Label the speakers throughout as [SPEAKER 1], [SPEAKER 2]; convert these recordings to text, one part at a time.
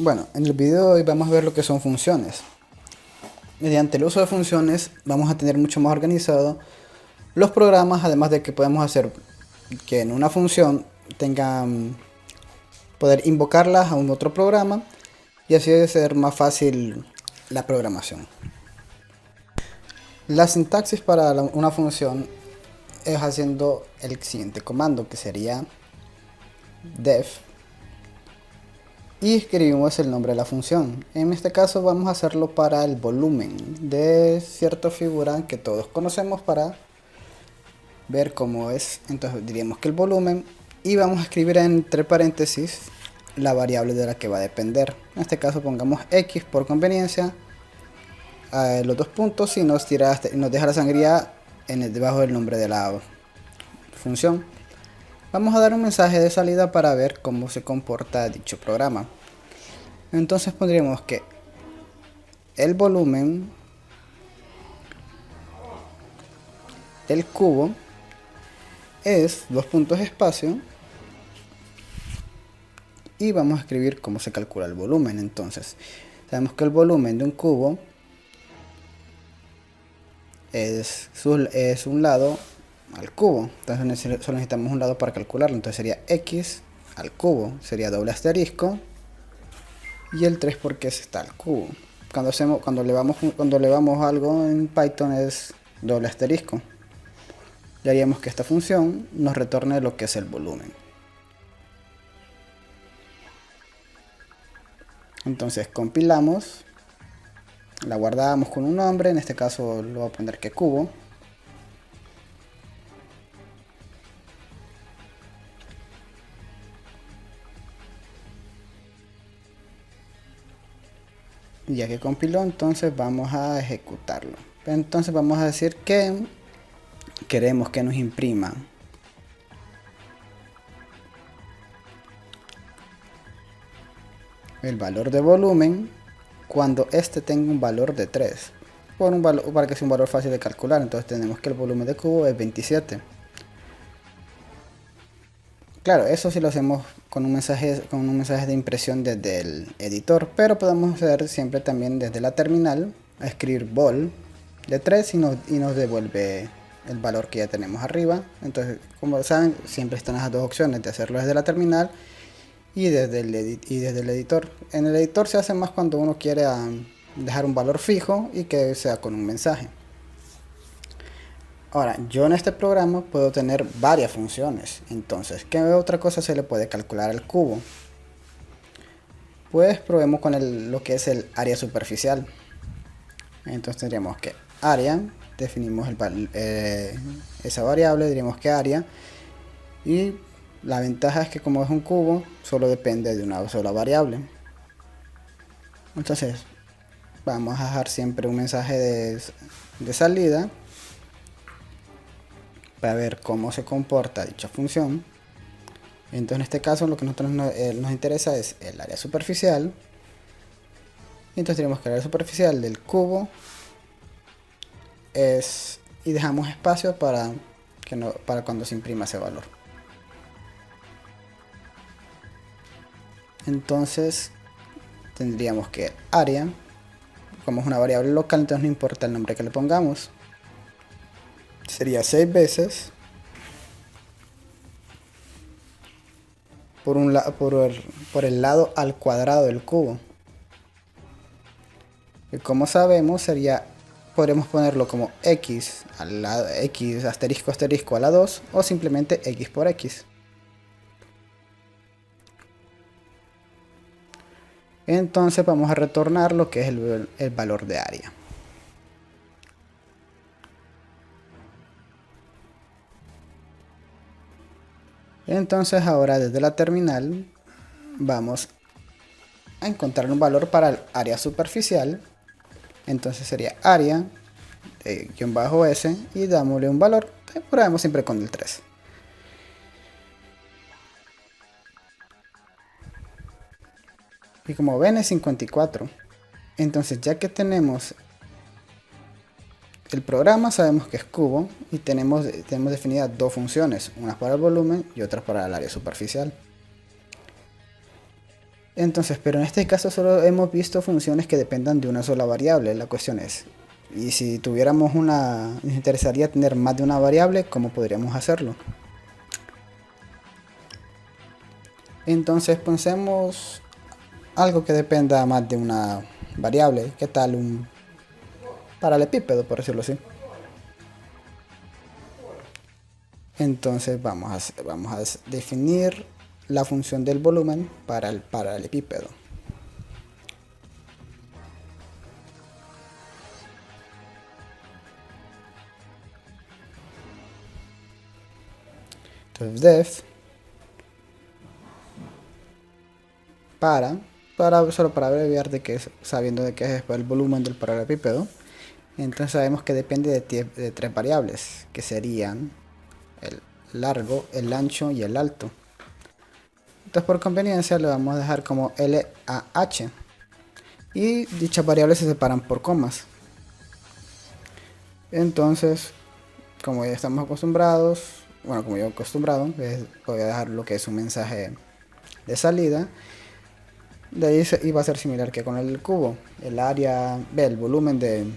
[SPEAKER 1] Bueno, en el video de hoy vamos a ver lo que son funciones. Mediante el uso de funciones vamos a tener mucho más organizado los programas, además de que podemos hacer que en una función tengan poder invocarlas a un otro programa y así de ser más fácil la programación. La sintaxis para una función es haciendo el siguiente comando, que sería def, y escribimos el nombre de la función. En este caso vamos a hacerlo para el volumen de cierta figura que todos conocemos para ver cómo es. Entonces diríamos que el volumen, y vamos a escribir entre paréntesis la variable de la que va a depender. En este caso pongamos x por conveniencia, los dos puntos, y nos deja la sangría debajo del nombre de la función. Vamos a dar un mensaje de salida para ver cómo se comporta dicho programa. Entonces pondríamos que el volumen del cubo es dos puntos espacio, y vamos a escribir cómo se calcula el volumen. Entonces sabemos que el volumen de un cubo es un lado al cubo, entonces solo necesitamos un lado para calcularlo. Entonces sería x al cubo, sería doble asterisco, y el 3 porque está al cubo. Cuando elevamos algo en Python es doble asterisco, y haríamos que esta función nos retorne lo que es el volumen. Entonces compilamos, la guardamos con un nombre, en este caso lo voy a poner que cubo. Ya que compiló, entonces vamos a ejecutarlo. Entonces vamos a decir que queremos que nos imprima el valor de volumen cuando este tenga un valor de 3, para que sea un valor fácil de calcular. Entonces tenemos que el volumen de cubo es 27. Claro, eso sí lo hacemos con un mensaje de impresión desde el editor, pero podemos hacer siempre también desde la terminal, a escribir vol de 3 y nos devuelve el valor que ya tenemos arriba. Entonces, como saben, siempre están las dos opciones de hacerlo desde la terminal y desde el editor. En el editor se hace más cuando uno quiere dejar un valor fijo y que sea con un mensaje. Ahora, yo en este programa puedo tener varias funciones. Entonces, ¿qué otra cosa se le puede calcular al cubo? Pues probemos con lo que es el área superficial. Entonces tendríamos que área, definimos esa variable, diríamos que área, y la ventaja es que como es un cubo, solo depende de una sola variable. Entonces, vamos a dejar siempre un mensaje de salida para ver cómo se comporta dicha función. Entonces en este caso lo que a nosotros nos interesa es el área superficial. Entonces tenemos que el área superficial del cubo y dejamos espacio para cuando se imprima ese valor. Entonces tendríamos que área, como es una variable local, entonces no importa el nombre que le pongamos, sería 6 veces por el lado al cuadrado del cubo. Y como sabemos, podremos ponerlo como x al lado, x asterisco asterisco a la 2, o simplemente x por x. Entonces vamos a retornar lo que es el valor de área. Entonces ahora desde la terminal vamos a encontrar un valor para el área superficial. Entonces sería área guión bajo s, y dámosle un valor. Probemos siempre con el 3. Y como ven es 54. Entonces ya que tenemos el programa, sabemos que es cubo, y tenemos definidas dos funciones, una para el volumen y otra para el área superficial. Entonces, pero en este caso solo hemos visto funciones que dependan de una sola variable. La cuestión es, y si tuviéramos nos interesaría tener más de una variable, ¿cómo podríamos hacerlo? Entonces pensemos algo que dependa más de una variable. ¿Qué tal un paralelepípedo, por decirlo así? Entonces vamos a definir la función del volumen para el paralelepípedo. Entonces def solo para abreviar sabiendo de qué es el volumen del paralelepípedo. Entonces sabemos que depende de tres variables, que serían el largo, el ancho y el alto. Entonces por conveniencia le vamos a dejar como LAH. Y dichas variables se separan por comas. Entonces, como ya estamos acostumbrados, bueno, como yo he acostumbrado, voy a dejar lo que es un mensaje de salida. De ahí iba a ser similar que con el cubo. El área, el volumen del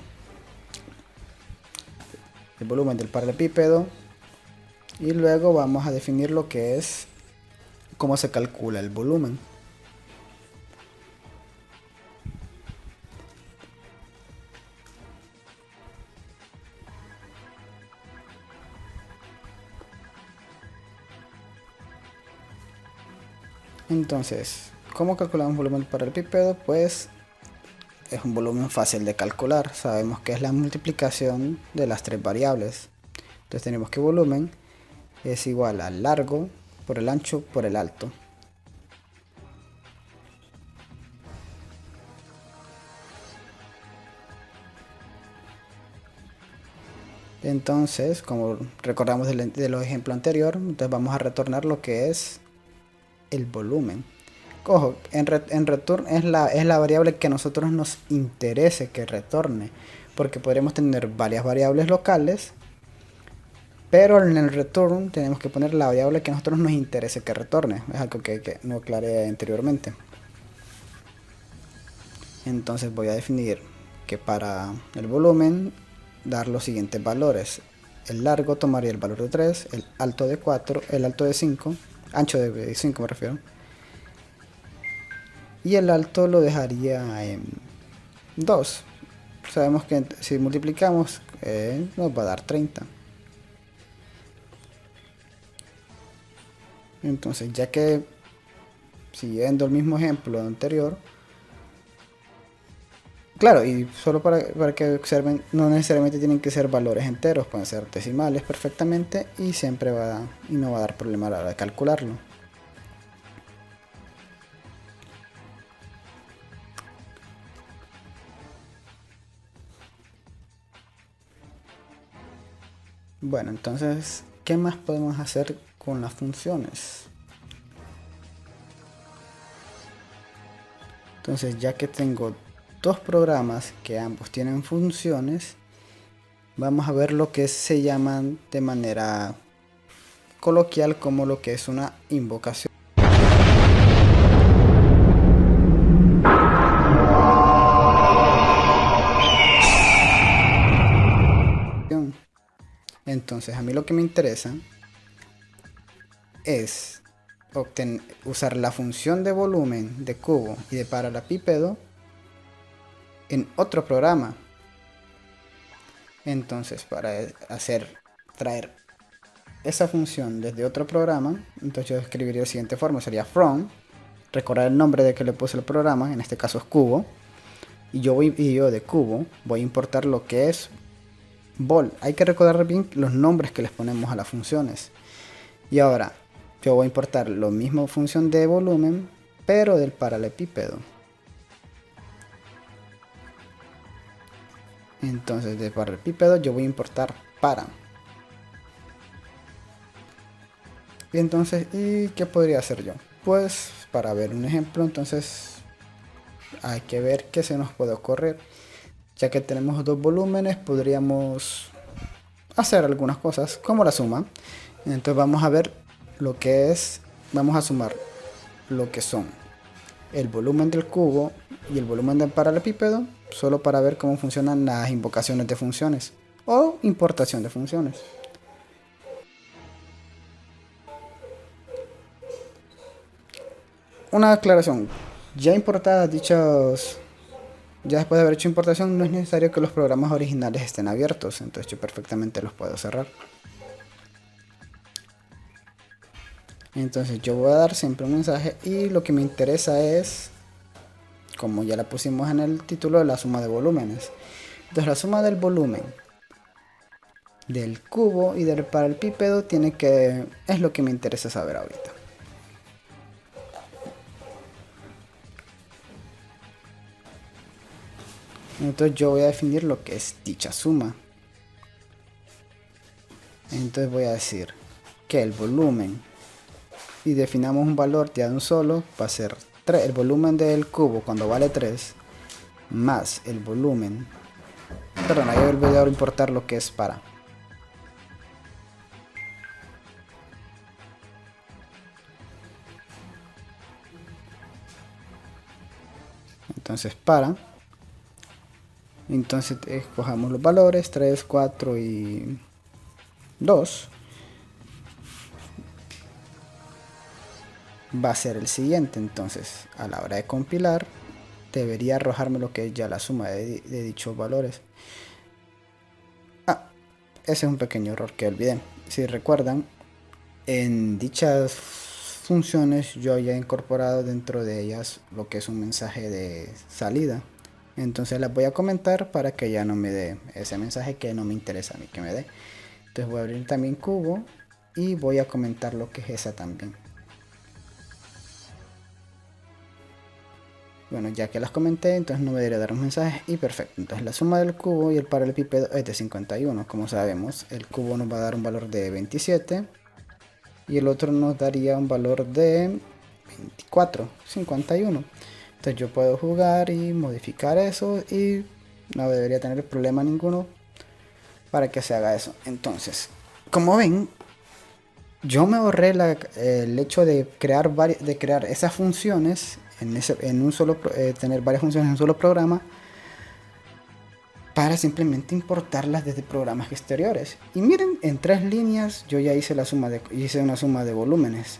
[SPEAKER 1] paralelepípedo. Y luego vamos a definir lo que es cómo se calcula el volumen. Entonces, ¿cómo calculamos volumen del paralelepípedo? Pues es un volumen fácil de calcular. Sabemos que es la multiplicación de las tres variables. Entonces tenemos que volumen es igual al largo por el ancho por el alto. Entonces, como recordamos de los ejemplos anteriores, entonces vamos a retornar lo que es el volumen. Ojo, en return es la variable que a nosotros nos interese que retorne, porque podríamos tener varias variables locales, pero en el return tenemos que poner la variable que a nosotros nos interese que retorne. Es algo que no aclaré anteriormente. Entonces voy a definir que para el volumen dar los siguientes valores. El largo tomaría el valor de 3, el alto de 4, el alto de 5, ancho de 5 me refiero. Y el alto lo dejaría en 2. Sabemos que si multiplicamos nos va a dar 30. Entonces, ya que siguiendo el mismo ejemplo anterior, claro, y solo para que observen, no necesariamente tienen que ser valores enteros, pueden ser decimales perfectamente y no va a dar problema a la hora de calcularlo. Bueno, entonces, ¿qué más podemos hacer con las funciones? Entonces, ya que tengo dos programas que ambos tienen funciones, vamos a ver lo que se llaman de manera coloquial como lo que es una invocación. Entonces, a mí lo que me interesa es usar la función de volumen de cubo y de paralelepípedo en otro programa. Entonces, para traer esa función desde otro programa, entonces yo escribiría de la siguiente forma: sería from, recordar el nombre de que le puse el programa, en este caso es cubo, y yo de cubo voy a importar lo que es vol. Hay que recordar bien los nombres que les ponemos a las funciones. Y ahora yo voy a importar la misma función de volumen, pero del paralelepípedo. Entonces de paralelepípedo yo voy a importar para. Y entonces, ¿y qué podría hacer yo? Pues para ver un ejemplo, entonces hay que ver qué se nos puede ocurrir. Ya que tenemos dos volúmenes, podríamos hacer algunas cosas como la suma. Entonces vamos a ver lo que es, vamos a sumar lo que son el volumen del cubo y el volumen del paralelepípedo, solo para ver cómo funcionan las invocaciones de funciones o importación de funciones. Una aclaración, ya importadas dichos, ya después de haber hecho importación, no es necesario que los programas originales estén abiertos, entonces yo perfectamente los puedo cerrar. Entonces yo voy a dar siempre un mensaje y lo que me interesa es, como ya la pusimos en el título, la suma de volúmenes. Entonces la suma del volumen del cubo y del paralelepípedo es lo que me interesa saber ahorita. Entonces yo voy a definir lo que es dicha suma. Entonces voy a decir que el volumen, y definamos un valor ya de un solo, va a ser 3, el volumen del cubo cuando vale 3, más el volumen, perdón, ahí olvidé importar lo que es para. Entonces entonces escojamos los valores 3, 4 y 2. Va a ser el siguiente, entonces a la hora de compilar debería arrojarme lo que es ya la suma de dichos valores. Ese es un pequeño error que olvidé. Si recuerdan, en dichas funciones yo ya he incorporado dentro de ellas lo que es un mensaje de salida, entonces las voy a comentar para que ya no me dé ese mensaje que no me interesa a mí que me dé. Entonces voy a abrir también cubo y voy a comentar lo que es esa también. Bueno, ya que las comenté, entonces no me debería dar un mensaje y perfecto. Entonces la suma del cubo y el paralelepípedo es de 51. Como sabemos, el cubo nos va a dar un valor de 27 y el otro nos daría un valor de 24, 51. Entonces yo puedo jugar y modificar eso y no debería tener problema ninguno para que se haga eso. Entonces, como ven, yo me ahorré el hecho de crear esas funciones tener varias funciones en un solo programa para simplemente importarlas desde programas exteriores. Y miren, en 3 líneas yo ya hice una suma de volúmenes.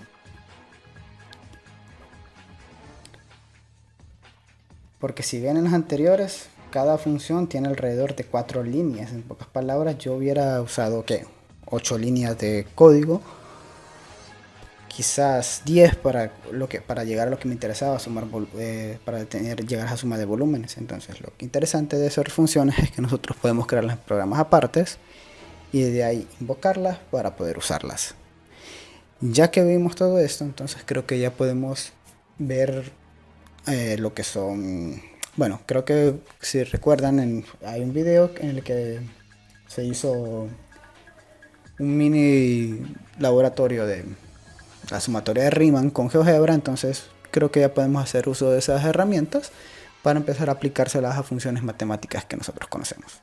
[SPEAKER 1] Porque si ven en las anteriores, cada función tiene alrededor de 4 líneas. En pocas palabras, yo hubiera usado 8 líneas de código, quizás 10 para llegar a lo que me interesaba, llegar a la suma de volúmenes. Entonces lo interesante de esas funciones es que nosotros podemos crearlas en programas apartes y de ahí invocarlas para poder usarlas. Ya que vimos todo esto, entonces creo que ya podemos ver lo que son, bueno, creo que si recuerdan, hay un video en el que se hizo un mini laboratorio de la sumatoria de Riemann con GeoGebra, entonces creo que ya podemos hacer uso de esas herramientas para empezar a aplicárselas a funciones matemáticas que nosotros conocemos.